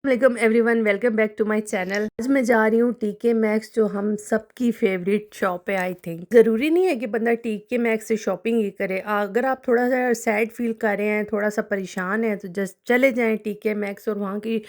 Welcome everyone, welcome back to my channel. आज मैं जा रही हूँ टीके मैक्स, जो हम सबकी फेवरेट शॉप है। आई थिंक ज़रूरी नहीं है कि बंदा टीके मैक्स से शॉपिंग ही करे। अगर आप थोड़ा सा सैड फील कर रहे हैं, थोड़ा सा परेशान हैं, तो जस्ट चले जाएं टीके मैक्स और वहाँ की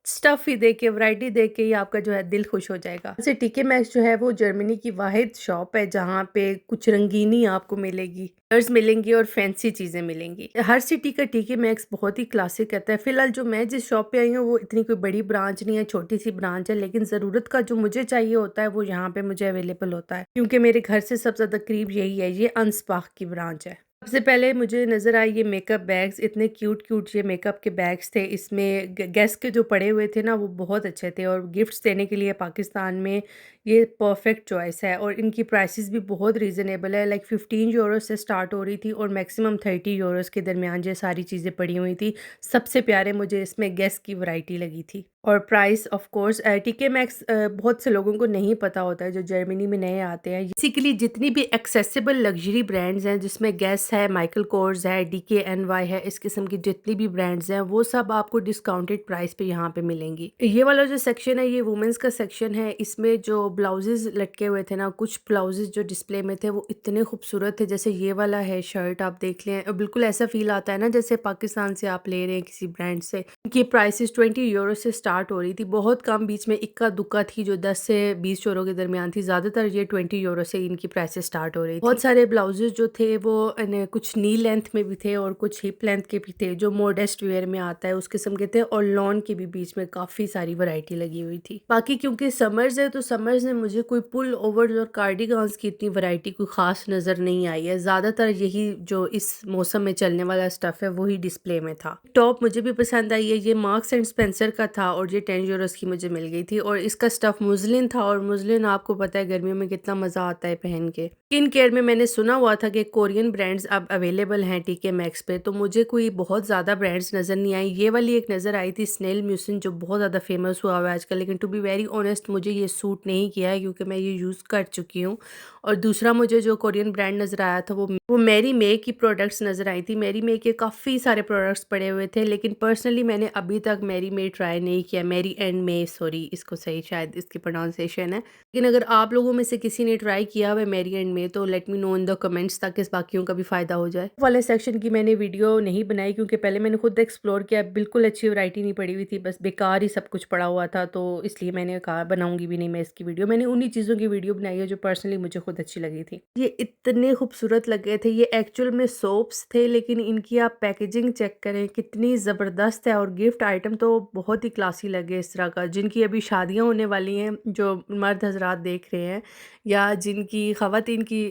स्टफ़ ही देख के, वैरायटी देख के ही आपका जो है दिल खुश हो जाएगा। वैसे टीके मैक्स जो है वो जर्मनी की वाहिद शॉप है जहाँ पे कुछ रंगीनी आपको मिलेगी, कलर्स मिलेंगी और फैंसी चीज़ें मिलेंगी। हर सिटी का टीके मैक्स बहुत ही क्लासिक रहता है। फिलहाल जो मैं जिस शॉप पे आई हूँ वो इतनी कोई बड़ी ब्रांच नहीं है, छोटी सी ब्रांच है, लेकिन ज़रूरत का जो मुझे चाहिए होता है वो यहाँ पे मुझे अवेलेबल होता है, क्योंकि मेरे घर से सबसे ज़्यादा करीब यही है। ये अंसबाख की ब्रांच है। सबसे पहले मुझे नज़र आई ये मेकअप बैग्स। इतने क्यूट क्यूट ये मेकअप के बैग्स थे। इसमें गैस के जो पड़े हुए थे ना, वो बहुत अच्छे थे और गिफ्ट्स देने के लिए पाकिस्तान में ये परफेक्ट चॉइस है। और इनकी प्राइसेस भी बहुत रीज़नेबल है। लाइक 15 यूरो से स्टार्ट हो रही थी और मैक्सिमम 30 यूरोस के दरमियान ये सारी चीज़ें पड़ी हुई थी। सबसे प्यारे मुझे इसमें गैस की वैरायटी लगी थी। और प्राइस ऑफ कोर्स टीके मैक्स बहुत से लोगों को नहीं पता होता है जो जर्मनी में नए आते हैं। बेसिकली जितनी भी एक्सेसिबल लग्जरी ब्रांड्स हैं, जिसमें गैस है, माइकल कोर्स है, DKNY है, इस किस्म की जितनी भी ब्रांड्स हैं वो सब आपको डिस्काउंटेड प्राइस पे यहाँ पे मिलेंगी। ये वाला जो सेक्शन है ये वुमेंस का सेक्शन है। इसमें जो ब्लाउजेज लटके हुए थे ना, कुछ ब्लाउजेज जो डिस्प्ले में थे वो इतने खूबसूरत थे। जैसे ये वाला है शर्ट, आप देख लें, बिल्कुल ऐसा फील आता है ना जैसे पाकिस्तान से आप ले रहे हैं किसी ब्रांड से। इनकी प्राइसेस 20 यूरो से स्टार्ट हो रही थी। बहुत कम बीच में इक्का दुक्का थी जो 10 से 20 यूरो के दरमियान थी। ज़्यादातर ये 20 यूरो से इनकी प्राइसेस स्टार्ट हो रही थी। बहुत सारे ब्लाउजेज जो थे वो कुछ नी लेंथ में भी थे और कुछ हिप लेंथ के भी थे, जो मॉडेस्ट वेयर में आता है उस किस्म के थे। और लॉन के भी बीच में काफ़ी सारी वैरायटी लगी हुई थी। बाकी क्योंकि समर्स है तो समर्स में मुझे कोई पुल ओवर्स और कार्डिगन्स की इतनी वैरायटी कोई खास नज़र नहीं आई है। ज़्यादातर यही जो इस मौसम में चलने वाला स्टफ़ है वही डिस्प्ले में था। टॉप मुझे भी पसंद आई है। ये मार्क्स एंड स्पेंसर का था और ये 10 यूरोस की मुझे मिल गई थी। और इसका स्टफ़ मुस्लिन था और मुस्लिन आपको पता है गर्मियों में कितना मज़ा आता है पहन के। स्किन केयर में मैंने सुना हुआ था कि कोरियन ब्रांड्स अब अवेलेबल हैं टीके मैक्स पे, तो मुझे कोई बहुत ज़्यादा ब्रांड्स नज़र नहीं आई। ये वाली एक नज़र आई थी स्नेल म्यूसिन, जो बहुत ज़्यादा फेमस हुआ हुआ है आजकल, लेकिन टू बी वेरी ऑनेस्ट मुझे ये सूट नहीं किया है क्योंकि मैं ये यूज़ कर चुकी हूँ। और दूसरा मुझे जो कोरियन ब्रांड नज़र आया था वो मेरी मे की प्रोडक्ट्स नज़र आई थी। मेरी मे के काफ़ी सारे प्रोडक्ट्स पड़े हुए थे, लेकिन पर्सनली मैंने अभी तक मेरी मे ट्राई नहीं किया। मेरी एंड मे, सॉरी, इसको सही शायद इसकी प्रोनाउंसिएशन है। लेकिन अगर आप लोगों में से किसी ने ट्राई किया हुआ मेरी एंड मे, तो let me know in the comments, ताकि बाकियों का भी फ़ायदा हो जाए। वाले सेक्शन की मैंने वीडियो नहीं बनाई क्योंकि पहले मैंने खुद एक्सप्लोर किया, बिल्कुल अच्छी वैरायटी नहीं पड़ी हुई थी, बस बेकार ही सब कुछ पड़ा हुआ था। तो इसलिए मैंने कहा बनाऊंगी भी नहीं मैं इसकी वीडियो। मैंने उन्हीं चीज़ों की वीडियो बनाई है जो पर्सनली मुझे खुद अच्छी लगी थी। ये इतने खूबसूरत लगे थे। ये एक्चुअल में सोप्स थे, लेकिन इनकी आप पैकेजिंग चेक करें कितनी ज़बरदस्त है। और गिफ्ट आइटम तो बहुत ही क्लासी लगे इस तरह का। जिनकी अभी शादियाँ होने वाली हैं, जो मर्द हजरात देख रहे हैं, या जिनकी ख़वातीन की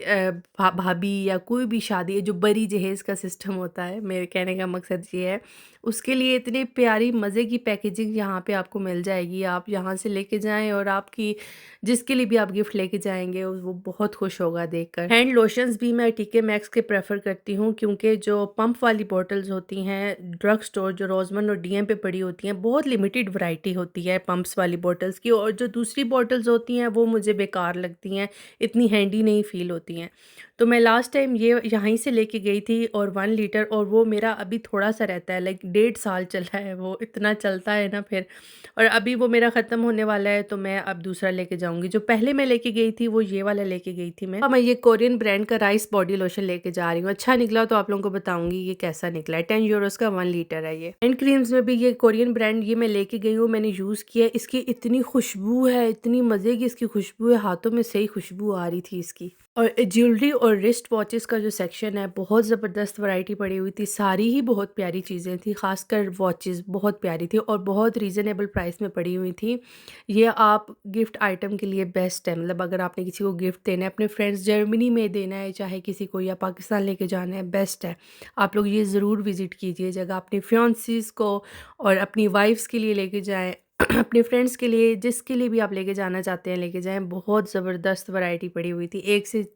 भाभी या कोई भी शादी है, जो बड़ी जहेज़ का सिस्टम होता है, मेरे कहने का मकसद ये है, उसके लिए इतनी प्यारी मज़े की पैकेजिंग यहाँ पे आपको मिल जाएगी। आप यहाँ से लेके जाएं और आपकी जिसके लिए भी आप गिफ्ट लेके जाएंगे वो बहुत खुश होगा देखकर। हैंड लोशंस भी मैं टीके मैक्स के प्रेफर करती हूँ, क्योंकि जो पंप वाली बॉटल्स होती हैं ड्रग स्टोर, जो रोजमन और डीएम पे पड़ी होती हैं, बहुत लिमिटेड वैरायटी होती है पंप्स वाली बॉटल्स की। और जो दूसरी बॉटल्स होती हैं वो मुझे बेकार लगती हैं, इतनी हैंडी नहीं फील होती हैं। तो मैं लास्ट टाइम ये यहीं से लेके गई थी और 1 लीटर, और वो मेरा अभी थोड़ा सा रहता है, लाइक 1.5 साल चला है, वो इतना चलता है ना फिर। और अभी वो मेरा ख़त्म होने वाला है, तो मैं अब दूसरा लेके जाऊंगी। जो पहले मैं लेके गई थी वो ये वाला लेके गई थी मैं। अब मैं ये कोरियन ब्रांड का राइस बॉडी लोशन लेके जा रही हूँ। अच्छा निकला तो आप लोगों को बताऊंगी ये कैसा निकला है। 10 यूरोस का 1 लीटर है ये। हैंड क्रीम्स में भी ये कोरियन ब्रांड ये मैं लेके गई हूँ, मैंने यूज़ किया है। इसकी इतनी खुशबू है, इतनी मज़े की इसकी खुशबू है, हाथों में सही खुशबू आ रही थी इसकी। और ज्वेलरी और रिस्ट वॉचेस का जो सेक्शन है, बहुत ज़बरदस्त वैरायटी पड़ी हुई थी। सारी ही बहुत प्यारी चीज़ें थी, खासकर वॉचेस बहुत प्यारी थी और बहुत रीज़नेबल प्राइस में पड़ी हुई थी। ये आप गिफ्ट आइटम के लिए बेस्ट है। मतलब अगर आपने किसी को गिफ्ट देना है, अपने फ्रेंड्स जर्मनी में देना है, चाहे किसी को, या पाकिस्तान लेके जाना है, बेस्ट है। आप लोग ये ज़रूर विज़िट कीजिए जगह। अपनी फियांसीज़ को और अपनी वाइफ्स के लिए लेके जाएँ, अपने फ्रेंड्स के लिए, जिसके लिए भी आप लेके जाना चाहते हैं लेके जाएँ। बहुत ज़बरदस्त वैरायटी पड़ी हुई थी, एक से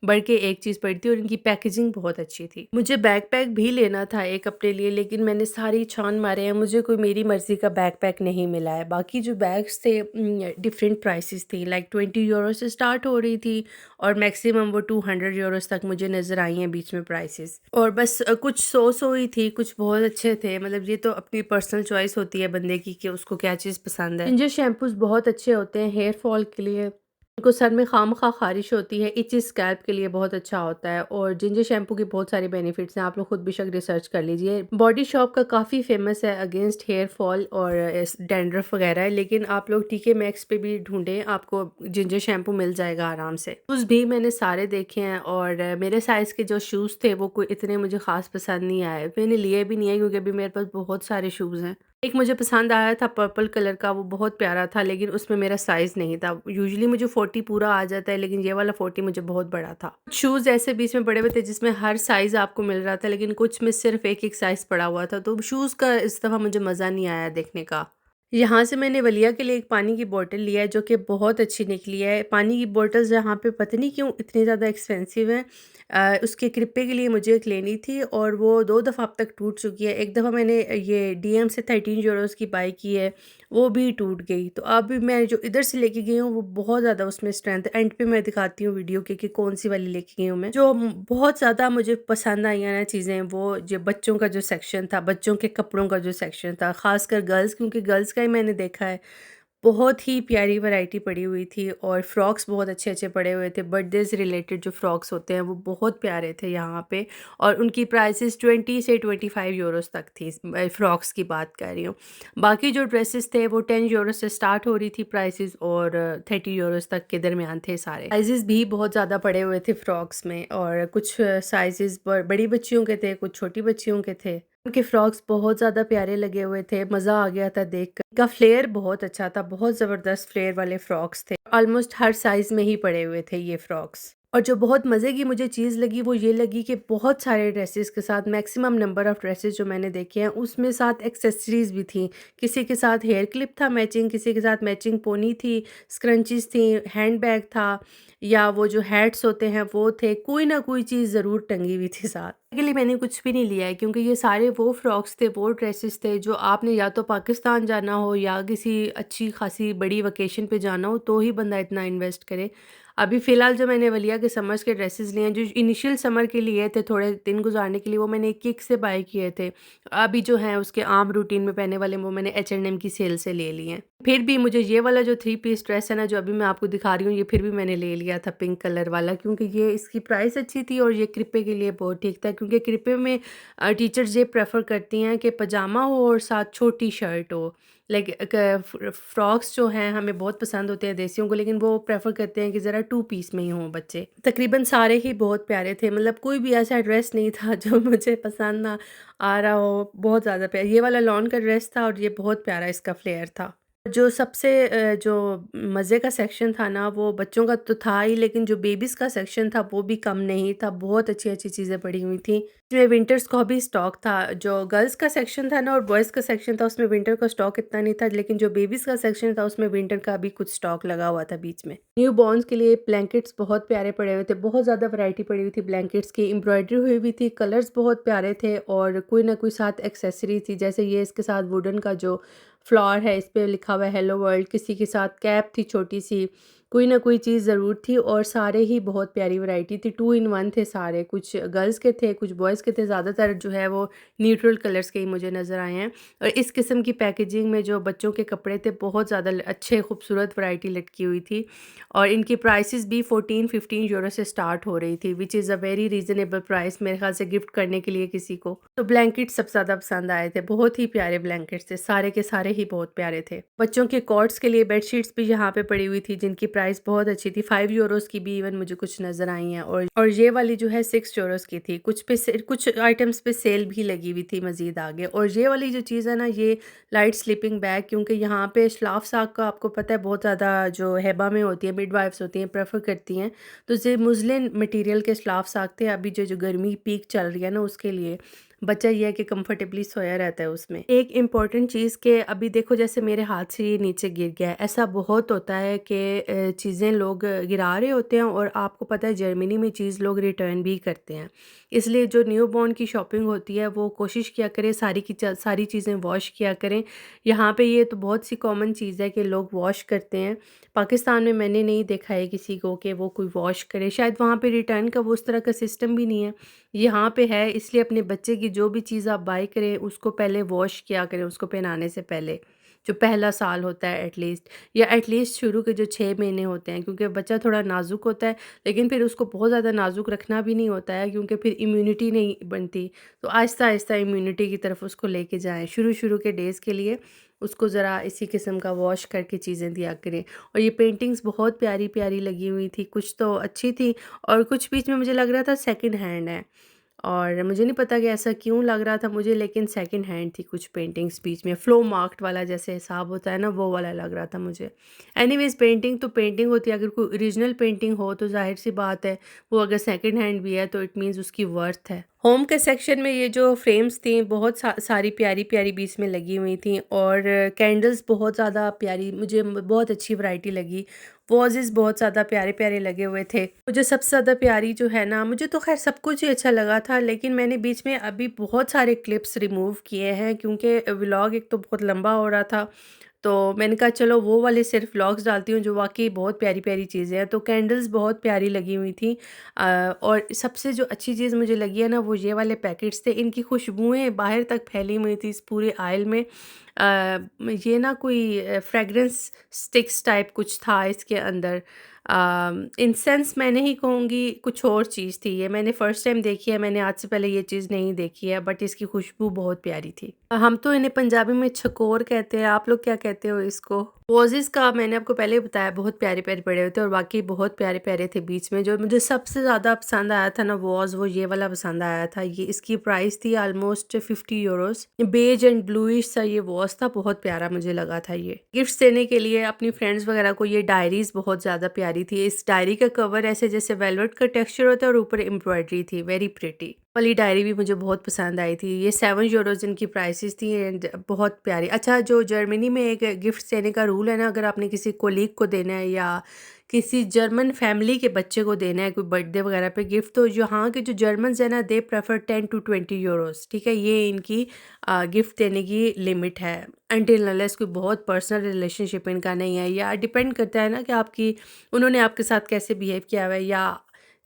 बढ़ के एक चीज़ पड़ी थी और इनकी पैकेजिंग बहुत अच्छी थी। मुझे बैकपैक भी लेना था एक अपने लिए, लेकिन मैंने सारे ही छान मारे हैं, मुझे कोई मेरी मर्ज़ी का बैकपैक नहीं मिला है। बाकी जो बैग्स थे डिफरेंट प्राइसेस थी, लाइक 20 यूरो से स्टार्ट हो रही थी और मैक्सिमम वो 200 यूरोज़ तक मुझे नज़र आई हैं बीच में प्राइसेस। और बस कुछ 100 ही थी, कुछ बहुत अच्छे थे। मतलब ये तो अपनी पर्सनल चॉइस होती है बंदे की कि उसको क्या चीज़ पसंद है। जिंजर शैम्पूज़ बहुत अच्छे होते हैं हेयर फॉल के लिए। उनको सर में खामखा ख़ारिश होती है, इची स्कैल्प के लिए बहुत अच्छा होता है और जिंजर शैम्पू के बहुत सारे बेनिफिट्स हैं, आप लोग खुद बेशक रिसर्च कर लीजिए। बॉडी शॉप का काफ़ी फेमस है अगेंस्ट हेयर फॉल और डैंड्रफ वगैरह, लेकिन आप लोग टीके मैक्स पे भी ढूंढें, आपको जिंजर शैम्पू मिल जाएगा आराम से। शूज़ भी मैंने सारे देखे हैं और मेरे साइज़ के जो शूज़ थे वो कोई इतने मुझे ख़ास पसंद नहीं आए, मैंने लिए भी नहीं है क्योंकि अभी मेरे पास बहुत सारे शूज़ हैं। एक मुझे पसंद आया था पर्पल कलर का, वो बहुत प्यारा था, लेकिन उसमें मेरा साइज़ नहीं था। यूजुअली मुझे 40 पूरा आ जाता है, लेकिन ये वाला 40 मुझे बहुत बड़ा था। शूज़ ऐसे बीच में पड़े हुए थे जिसमें हर साइज़ आपको मिल रहा था, लेकिन कुछ में सिर्फ़ एक-एक साइज़ पड़ा हुआ था, तो शूज़ का इस दफ़ा मुझे मज़ा नहीं आया देखने का। यहाँ से मैंने वलिया के लिए एक पानी की बॉटल लिया है जो कि बहुत अच्छी निकली है। पानी की बॉटल्स यहाँ पे पता नहीं क्यों इतनी ज़्यादा एक्सपेंसिव हैं। उसके कृप्पे के लिए मुझे एक लेनी थी और वो 2 दफ़ा अब तक टूट चुकी है। एक दफ़ा मैंने ये डीएम से 13 यूरोज़ की बाय की है, वो भी टूट गई। तो अब मैं जो इधर से लेके गई हूँ वो बहुत ज़्यादा उसमें स्ट्रेंथ है। एंड पे मैं दिखाती हूँ वीडियो के कि कौन-सी वाली लेके गई हूँ मैं। जो बहुत ज़्यादा मुझे पसंद आई हैं ना चीज़ें, वो जो बच्चों का जो सेक्शन था, बच्चों के कपड़ों का जो सेक्शन था, ख़ासकर गर्ल्स, क्योंकि गर्ल्स का ही मैंने देखा है। बहुत ही प्यारी वैरायटी पड़ी हुई थी और फ्रॉक्स बहुत अच्छे-अच्छे पड़े हुए थे। बर्थडे से रिलेटेड जो फ्रॉक्स होते हैं वो बहुत प्यारे थे यहाँ पे और उनकी प्राइसेस 20 से 25 यूरोज़ तक थी। फ्रॉक्स की बात कर रही हूँ। बाकी जो ड्रेसेस थे वो 10 यूरो से स्टार्ट हो रही थी प्राइसेस और 30 यूरोज़ तक के दरमियान थे सारे। साइज़ेस भी बहुत ज़्यादा पड़े हुए थे फ्रॉक्स में और कुछ साइज़ेस बड़ी बच्चियों के थे, कुछ छोटी बच्चियों के थे। उनके फ्रॉक्स बहुत ज़्यादा प्यारे लगे हुए थे, मज़ा आ गया था देखकर। इनका फ्लेयर बहुत अच्छा था, बहुत ज़बरदस्त फ्लेयर वाले फ्रॉक्स थे। ऑलमोस्ट हर साइज़ में ही पड़े हुए थे ये फ्रॉक्स। और जो बहुत मज़े की मुझे चीज़ लगी वो ये लगी कि बहुत सारे ड्रेसेस के साथ मैक्सिमम नंबर ऑफ़ ड्रेसेस जो मैंने देखे हैं उसमें साथ एक्सेसरीज़ भी थी। किसी के साथ हेयर क्लिप था मैचिंग, किसी के साथ मैचिंग पोनी थी, स्क्रंचीज़ थी, हैंड बैग था या वो जो हैट्स होते हैं वो थे, कोई ना कोई चीज़ ज़रूर टंगी हुई थी साथ। के लिए मैंने कुछ भी नहीं लिया है क्योंकि ये सारे वो फ्रॉक्स थे, वो ड्रेसेस थे जो आपने या तो पाकिस्तान जाना हो या किसी अच्छी खासी बड़ी वेकेशन पे जाना हो तो ही बंदा इतना इन्वेस्ट करे। अभी फ़िलहाल जो मैंने वलिया के समर्स के ड्रेसेस लिए हैं, जो इनिशियल समर के लिए थे, थोड़े दिन गुज़ारने के लिए, वो मैंने किक से बाय किए थे। अभी जो हैं उसके आम रूटीन में पहनने वाले वो मैंने H&M की सेल से ले लिए हैं। फिर भी मुझे ये वाला जो 3 पीस ड्रेस है ना, जो अभी मैं आपको दिखा रही हूँ, ये फिर भी मैंने ले लिया था पिंक कलर वाला क्योंकि ये इसकी प्राइस अच्छी थी और ये कृपे के लिए बहुत ठीक था क्योंकि कृपे में टीचर्स ये प्रेफ़र करती हैं कि पजामा हो और साथ छोटी शर्ट हो। लाइक फ्रॉक्स जो हैं हमें बहुत पसंद होते हैं देसियों को, लेकिन वो प्रेफ़र करते हैं कि ज़रा 2 पीस में ही हों बच्चे। तकरीबन सारे ही बहुत प्यारे थे, मतलब कोई भी ऐसा ड्रेस नहीं था जो मुझे पसंद ना आ रहा हो, बहुत ज़्यादा प्यारा। ये वाला लॉन का ड्रेस था और ये बहुत प्यारा इसका फ्लेयर था। जो सबसे जो मज़े का सेक्शन था ना वो बच्चों का तो था ही, लेकिन जो बेबीज़ का सेक्शन था वो भी कम नहीं था, बहुत अच्छी-अच्छी चीज़ें पड़ी हुई थी। इसमें विंटर्स का भी स्टॉक था, जो गर्ल्स का सेक्शन था ना और बॉयज़ का सेक्शन था उसमें विंटर का स्टॉक इतना नहीं था, लेकिन जो बेबीज़ का सेक्शन था उसमें विंटर का भी कुछ स्टॉक लगा हुआ था बीच में। न्यू बॉर्न्स के लिए ब्लैंकेट्स बहुत प्यारे पड़े हुए थे, बहुत ज़्यादा वैरायटी पड़ी हुई थी ब्लैंकेट्स की, एम्ब्रॉयडरी हुई हुई थी, कलर्स बहुत प्यारे थे और कोई ना कोई साथ एक्सेसरी थी, जैसे ये इसके साथ वुडन का जो फ्लावर है, इस पे लिखा हुआ है हेलो वर्ल्ड, किसी के साथ कैप थी छोटी-सी, कोई ना कोई चीज़ ज़रूर थी और सारे ही बहुत प्यारी वैरायटी थी, 2 इन 1 थे सारे, कुछ गर्ल्स के थे, कुछ बॉयज़ के थे, ज़्यादातर जो है वो न्यूट्रल कलर्स के ही मुझे नज़र आए हैं। और इस किस्म की पैकेजिंग में जो बच्चों के कपड़े थे बहुत ज़्यादा अच्छे खूबसूरत वैरायटी लटकी हुई थी और इनकी प्राइसेस भी 14-15 यूरो से स्टार्ट हो रही थी, which is a very reasonable price मेरे ख़्याल से गिफ्ट करने के लिए किसी को। तो ब्लैंकेट सबसे ज़्यादा पसंद आए थे, बहुत ही प्यारे ब्लैंकेट्स थे, सारे के सारे ही बहुत प्यारे थे। बच्चों के कॉट्स के लिए बेडशीट्स भी यहाँ पे पड़ी हुई थी जिनकी प्राइस बहुत अच्छी थी, 5 यूरोज़ की भी इवन मुझे कुछ नज़र आई हैं और ये वाली जो है 6 यूरोज़ की थी। कुछ आइटम्स पे सेल भी लगी हुई थी मज़ीद आगे। और ये वाली जो चीज़ है ना, ये लाइट स्लीपिंग बैग, क्योंकि यहाँ पे श्लाफ साग का आपको पता है बहुत ज़्यादा जो हैबा में होती है, मिडवाइफ्स होती हैं, प्रेफ़र करती हैं। तो ये मुस्लिन मटीरियल के श्लाफ साग थे, अभी जो गर्मी पीक चल रही है ना उसके लिए। बच्चा ये है कि कंफर्टेबली सोया रहता है उसमें। एक इम्पॉर्टेंट चीज़ कि अभी देखो जैसे मेरे हाथ से ये नीचे गिर गया है, ऐसा बहुत होता है कि चीज़ें लोग गिरा रहे होते हैं और आपको पता है जर्मनी में चीज़ लोग रिटर्न भी करते हैं। इसलिए जो न्यू बॉर्न की शॉपिंग होती है वो कोशिश किया करें सारी चीज़ें वॉश किया करें। यहाँ पे ये तो बहुत सी कॉमन चीज़ है कि लोग वॉश करते हैं। पाकिस्तान में मैंने नहीं देखा है किसी को कि वो कोई वॉश करे, शायद वहाँ पे रिटर्न का वो उस तरह का सिस्टम भी नहीं है। यहाँ पे है, इसलिए अपने बच्चे की जो भी चीज़ आप बाय करें उसको पहले वॉश किया करें उसको पहनाने से पहले। जो पहला साल होता है एटलीस्ट, या एटलीस्ट शुरू के जो 6 महीने होते हैं, क्योंकि बच्चा थोड़ा नाज़ुक होता है, लेकिन फिर उसको बहुत ज़्यादा नाज़ुक रखना भी नहीं होता है क्योंकि फिर इम्यूनिटी नहीं बनती। तो आहिस्ता-आहिस्ता इम्यूनिटी की तरफ उसको लेके जाएँ। शुरू-शुरू के डेज़ के लिए उसको ज़रा इसी किस्म का वॉश करके चीज़ें दिया करें। और ये पेंटिंग्स बहुत प्यारी-प्यारी लगी हुई थी, कुछ तो अच्छी थी और कुछ बीच में मुझे लग रहा था सेकंड हैंड है। और मुझे नहीं पता कि ऐसा क्यों लग रहा था मुझे, लेकिन सेकंड हैंड थी कुछ पेंटिंग्स बीच में, फ्लो मार्क्ड वाला जैसे हिसाब होता है ना, वो वाला लग रहा था मुझे। एनीवेज़ पेंटिंग तो पेंटिंग होती है, अगर कोई ओरिजिनल पेंटिंग हो तो ज़ाहिर-सी बात है, वो अगर सेकंड हैंड भी है तो इट मीन्स उसकी वर्थ है। होम के सेक्शन में ये जो फ्रेम्स थी बहुत सारी प्यारी-प्यारी बीच में लगी हुई थी और कैंडल्स बहुत ज़्यादा प्यारी, मुझे बहुत अच्छी वैरायटी लगी। वॉजेस बहुत ज़्यादा प्यारे-प्यारे लगे हुए थे। मुझे सबसे ज़्यादा प्यारी जो है ना, मुझे तो ख़ैर सब कुछ ही अच्छा लगा था, लेकिन मैंने बीच में अभी बहुत सारे क्लिप्स रिमूव किए हैं क्योंकि व्लॉग एक तो बहुत लंबा हो रहा था। तो मैंने कहा चलो वो वाले सिर्फ व्लॉग्स डालती हूँ जो वाक़ई बहुत प्यारी-प्यारी चीज़ें हैं। तो कैंडल्स बहुत प्यारी लगी हुई थी। और सबसे जो अच्छी चीज़ मुझे लगी है ना, वो ये वाले पैकेट्स थे। इनकी खुशबुएँ बाहर तक फैली हुई थी इस पूरे आइल में। ये ना कोई फ्रेग्रेंस स्टिक्स टाइप कुछ था इसके अंदर। इंसेंस मैं नहीं कहूँगी, कुछ और चीज़ थी ये। मैंने फ़र्स्ट टाइम देखी है, मैंने आज से पहले ये चीज़ नहीं देखी है, बट इसकी खुशबू बहुत प्यारी थी। हम तो इन्हें पंजाबी में छकोर कहते हैं, आप लोग क्या कहते हो इसको? रोज़ेज़ का मैंने आपको पहले ही बताया, बहुत प्यारे-प्यारे पड़े हुए थे और वाक़ई बहुत प्यारे-प्यारे थे। बीच में जो मुझे सबसे ज़्यादा पसंद आया था ना वो ये वाला पसंद आया था। ये इसकी प्राइस थी almost 50 euros. Beige and bluish सा ये वॉज़ था, बहुत प्यारा मुझे लगा था ये। गिफ्ट्स देने के लिए अपनी फ्रेंड्स वगैरह को ये डायरीज़ बहुत ज़्यादा प्यारी थी। इस डायरी का कवर ऐसे जैसे वेलवेट का टेक्सचर होता है और ऊपर एम्ब्रॉयडरी थी, वेरी प्रिटी। वाली डायरी भी मुझे बहुत पसंद आई थी। ये 7 यूरोज़ इनकी प्राइसेस थी एंड बहुत प्यारी। अच्छा, जो जर्मनी में एक गिफ्ट देने का रूल है ना, अगर आपने किसी कोलीग को देना है या किसी जर्मन फैमिली के बच्चे को देना है कोई बर्थडे वगैरह पे गिफ्ट, तो यहाँ के जो जर्मन्स हैं ना, दे प्रेफर 10 टू 20 यूरोज़, ठीक है? ये इनकी गिफ्ट देने की लिमिट है, अनटिल अनलेस कोई बहुत पर्सनल रिलेशनशिप इनका नहीं है, या डिपेंड करता है ना कि आपकी उन्होंने आपके साथ कैसे बिहेव किया हुआ है, या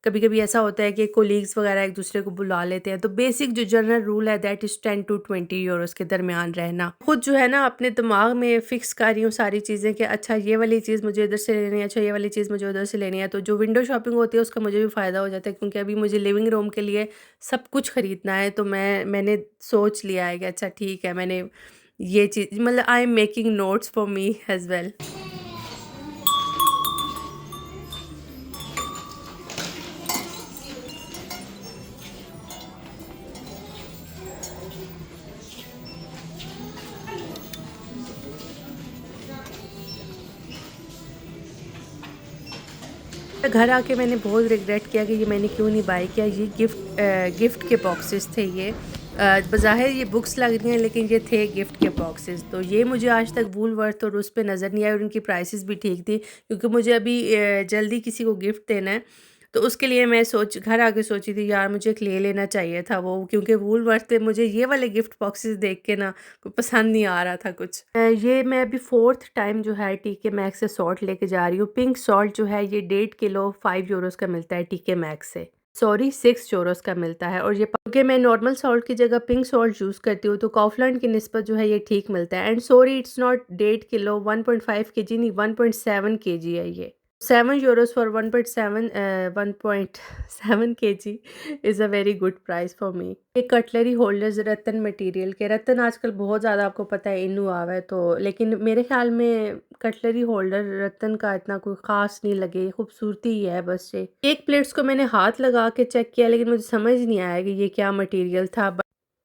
कभी-कभी ऐसा होता है कि कोलीग्स वगैरह एक दूसरे को बुला लेते हैं। तो बेसिक जो जनरल रूल है दैट इज़ 10 टू 20 यूरोज़ के दरमियान रहना। खुद जो है ना अपने दिमाग में फ़िक्स कर रही हूँ सारी चीज़ें कि अच्छा ये वाली चीज़ मुझे इधर से लेनी है, अच्छा ये वाली चीज़ मुझे उधर से लेनी है। तो जो विंडो शॉपिंग होती है उसका मुझे भी फ़ायदा हो जाता है क्योंकि अभी मुझे लिविंग रूम के लिए सब कुछ खरीदना है। तो मैंने सोच लिया है कि अच्छा ठीक है, मैंने ये चीज़ मतलब I am making notes for me as well. घर आके मैंने बहुत रिग्रेट किया कि ये मैंने क्यों नहीं बाय किया। ये गिफ्ट के बॉक्सेस थे ये। बज़ाहिर ये बुक्स लग रही हैं लेकिन ये थे गिफ्ट के बॉक्सेस। तो ये मुझे आज तक वूलवर्थ और उस पे नज़र नहीं आए और उनकी प्राइसेस भी ठीक थी क्योंकि मुझे अभी जल्दी किसी को गिफ्ट देना है। तो उसके लिए मैं घर आके सोची थी यार मुझे एक ले लेना चाहिए था वो, क्योंकि वूलवर्थ पे मुझे ये वाले गिफ्ट बॉक्सेस देख के ना पसंद नहीं आ रहा था कुछ। ये मैं अभी 4th टाइम जो है टीके मैक्स से सॉल्ट लेके जा रही हूँ। पिंक सॉल्ट जो है ये 1.5 किलो 5 यूरोज़ का मिलता है टीके मैक्स से। सॉरी 6 यूरोज़ का मिलता है और ये क्योंकि मैं नॉर्मल सॉल्ट की जगह पिंक सॉल्ट यूज़ करती हूँ तो काउफलैंड की निस्बत जो है ये ठीक मिलता है। And sorry it's not 1.5 kilo 1.5 KG नहीं 1.7 केजी है ये। 7 euros for 1.7 kg is a very good price for me। ये कटलरी होल्डर्स रत्तन मटेरियल के, रत्तन आजकल बहुत ज़्यादा आपको पता है इन हुआ हुआ है, तो लेकिन मेरे ख्याल में कटलरी होल्डर रत्तन का इतना कोई ख़ास नहीं लगे, खूबसूरती ही है बस ये। केक प्लेट्स को मैंने हाथ लगा के चेक किया लेकिन मुझे समझ नहीं आया कि ये क्या मटेरियल था,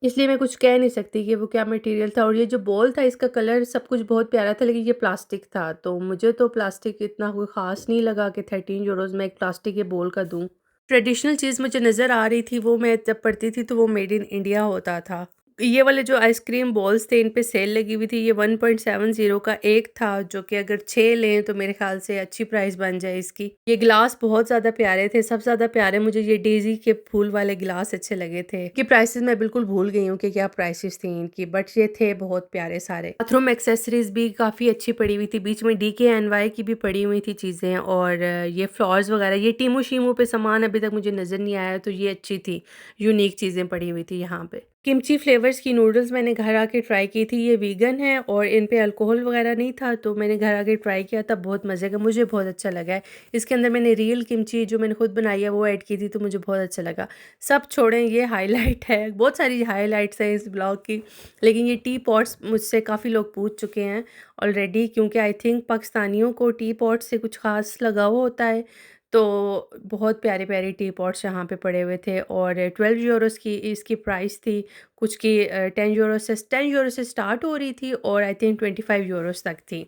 इसलिए मैं कुछ कह नहीं सकती कि वो क्या मटेरियल था। और ये जो बॉल था इसका कलर सब कुछ बहुत प्यारा था लेकिन ये प्लास्टिक था, तो मुझे तो प्लास्टिक इतना कोई ख़ास नहीं लगा कि 13 यूरोज़ में एक प्लास्टिक के बॉल का दूँ। ट्रेडिशनल चीज़ मुझे नज़र आ रही थी, वो मैं जब पढ़ती थी तो वो मेड इन इंडिया होता था। ये वाले जो आइसक्रीम बॉल्स थे इन पे सेल लगी हुई थी। ये 1.70 का एक था, जो कि अगर 6 लें तो मेरे ख़्याल से अच्छी प्राइस बन जाए इसकी। ये गिलास बहुत ज़्यादा प्यारे थे, सबसे ज़्यादा प्यारे मुझे ये डेज़ी के फूल वाले गिलास अच्छे लगे थे। कि प्राइसेस मैं बिल्कुल भूल गई हूँ कि क्या प्राइसेस थी इनकी, बट ये थे बहुत प्यारे सारे। बाथरूम एक्सेसरीज़ भी काफ़ी अच्छी पड़ी हुई थी, बीच में DKNY की भी पड़ी हुई थी चीज़ें, और ये फ्लावर्स वगैरह, ये टीमू शीमू पे सामान अभी तक मुझे नज़र नहीं आया, तो ये अच्छी थी, यूनिक चीज़ें पड़ी हुई थी यहाँ पे। किमची फ्लेवर्स की नूडल्स मैंने घर आके ट्राई की थी। ये वीगन है और इन पे अल्कोहल वगैरह नहीं था, तो मैंने घर आके ट्राई किया था, बहुत मज़े का, मुझे बहुत अच्छा लगा है। इसके अंदर मैंने रियल किमची जो मैंने खुद बनाई है वो ऐड की थी, तो मुझे बहुत अच्छा लगा। सब छोड़ें, ये हाईलाइट है, बहुत सारी हाईलाइट्स हैं इस ब्लॉग की, लेकिन ये टी पॉट्स मुझसे काफ़ी लोग पूछ चुके हैं ऑलरेडी, क्योंकि आई थिंक पाकिस्तानियों को टी पॉट से कुछ ख़ास लगाव होता है। तो बहुत प्यारे-प्यारे टी पॉट्स यहाँ पे पड़े हुए थे, और 12 यूरोज़ की इसकी प्राइस थी। कुछ की 10 यूरो से स्टार्ट हो रही थी, और आई थिंक 25 यूरोज़ तक थी।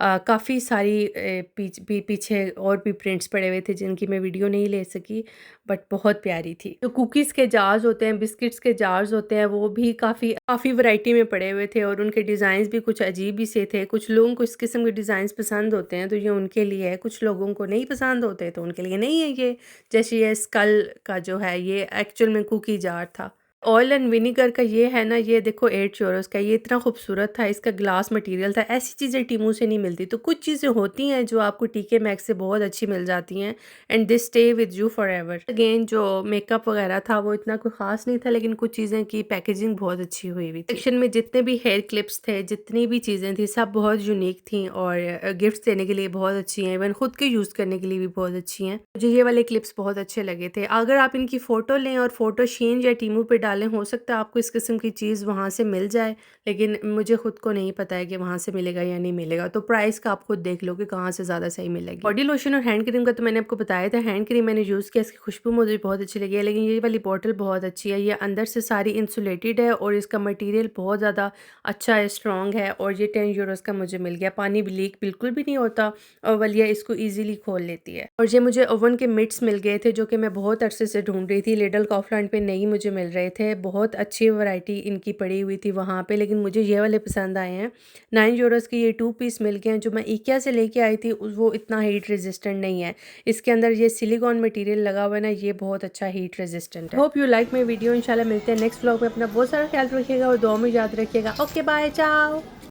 काफ़ी सारी पीछे और भी प्रिंट्स पड़े हुए थे जिनकी मैं वीडियो नहीं ले सकी, बट बहुत प्यारी थी। जो कुकीज़ के जार्स होते हैं, बिस्किट्स के जार्स होते हैं, वो भी काफ़ी काफ़ी वैरायटी में पड़े हुए थे, और उनके डिज़ाइंस भी कुछ अजीब ही से थे। कुछ लोगों को इस किस्म के डिज़ाइंस पसंद होते हैं, तो ये उनके लिए है, कुछ लोगों को नहीं पसंद होते, तो उनके लिए नहीं है ये। जैसे ये स्कल का जो है, ये एक्चुअल में कुकी जार था। ऑयल एंड विनेगर का ये है ना, ये देखो 8 यूरोज़ का, ये इतना खूबसूरत था, इसका ग्लास मटेरियल था। ऐसी चीज़ें टीमू से नहीं मिलती, तो कुछ चीज़ें होती हैं जो आपको TK मैक्स से बहुत अच्छी मिल जाती हैं, and this stay with you forever. Again जो मेकअप वगैरह था वो इतना कोई ख़ास नहीं था, लेकिन कुछ चीज़ें की पैकेजिंग बहुत अच्छी हुई हुई थी। सेक्शन में जितने भी हेयर क्लिप्स थे, जितनी भी चीज़ें थी, सब बहुत यूनिक थी, और गिफ्ट्स देने के लिए बहुत अच्छी हैं, इवन खुद के यूज़ करने के लिए भी बहुत अच्छी हैं। मुझे ये वाले क्लिप्स बहुत अच्छे लगे थे। अगर आप इनकी फ़ोटो लें और फ़ोटो शीन या टीमू पे डालें, हो सकता है आपको इस किस्म की चीज़ वहाँ से मिल जाए, लेकिन मुझे खुद को नहीं पता है कि वहाँ से मिलेगा या नहीं मिलेगा। तो प्राइस का आप खुद देख लो कि कहाँ से ज़्यादा सही मिलेगी। बॉडी लोशन और हैंड क्रीम का तो मैंने आपको बताया था। हैंड क्रीम मैंने यूज़ किया, इसकी खुशबू मुझे बहुत अच्छी लगी है, लेकिन ये वाली बॉटल बहुत अच्छी है। ये अंदर से सारी इंसुलेटेड है, और इसका मटीरियल बहुत ज़्यादा अच्छा है, स्ट्रॉन्ग है, और ये 10 यूरोज़ का मुझे मिल गया। पानी भी लीक बिल्कुल भी नहीं होता, और वलिया इसको ईजिली खोल लेती है। और ये मुझे ओवन के मिट्स मिल गए थे, जो कि मैं बहुत अरसे से ढूंढ रही थी। लिडल काउफलैंड पे नहीं मुझे मिल रहे थे, बहुत अच्छी वैरायटी इनकी पड़ी हुई थी वहाँ पे, लेकिन मुझे ये वाले पसंद आए हैं। 9 यूरोज़ के ये 2 पीस मिल गए हैं। जो मैं IKEA से लेके आई थी वो इतना हीट रेजिस्टेंट नहीं है। इसके अंदर ये सिलिकॉन मटेरियल लगा हुआ है ना, ये बहुत अच्छा हीट रेजिस्टेंट है। Hope you like my video. इंशाल्लाह मिलते हैं नेक्स्ट व्लॉग में। अपना बहुत सारा ख्याल रखिएगा और दुआ में याद रखिएगा। ओके बाय, चाओ।